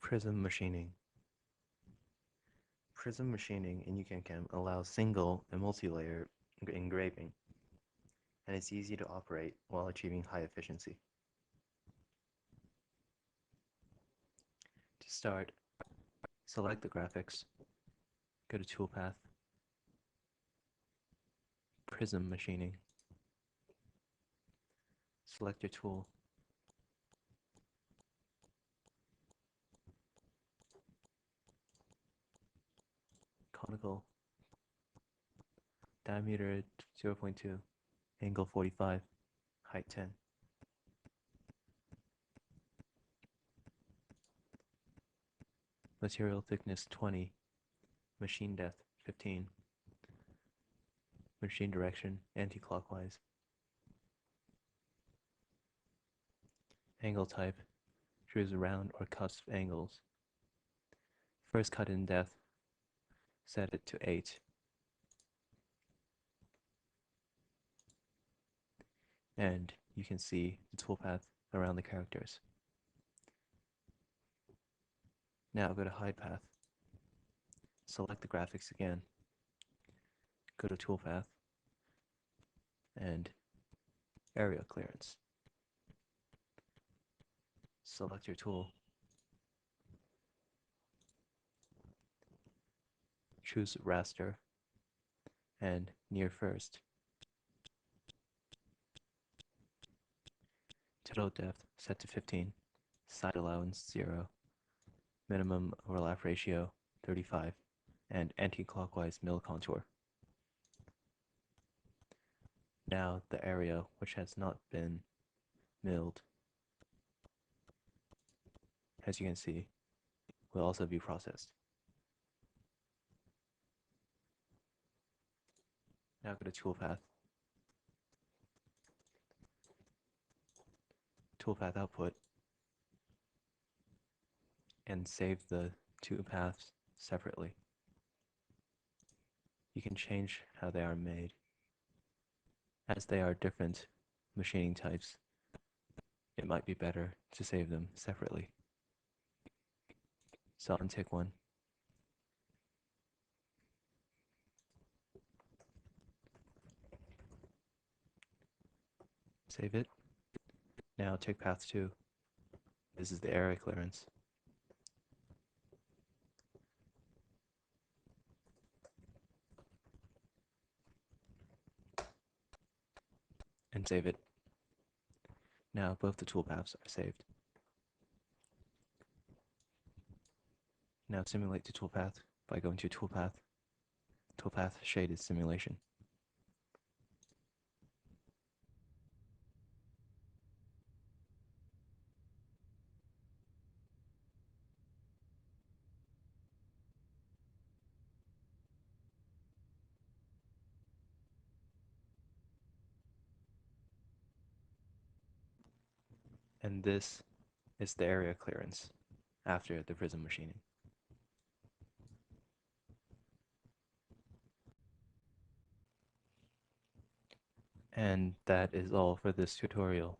Prism machining. Prism machining in UcancCam allows single and multi-layer engraving, and it's easy to operate while achieving high efficiency. To start, select the graphics, go to Toolpath, Prism Machining, select your tool, conical, diameter 0.2, angle 45, height 10. Material thickness 20, machine depth 15, machine direction anti-clockwise, angle type, choose round or cusp angles. First cut in depth, set it to 8. And you can see the toolpath around the characters. Now go to Hide Path, select the graphics again, go to Toolpath, and Area Clearance. Select your tool, choose Raster, and Near First. Total depth set to 15, side allowance 0, minimum overlap ratio 35, and anti-clockwise mill contour. Now the area which has not been milled, as you can see, will also be processed. Now go to Toolpath, Toolpath Output, and save the two paths separately. You can change how they are made. As they are different machining types, it might be better to save them separately. So untick one. Save it. Now tick path 2. This is the area clearance. And save it. Now both the toolpaths are saved. Now simulate the toolpath by going to Toolpath, Toolpath Shaded Simulation. And this is the area clearance after the prism machining. And that is all for this tutorial.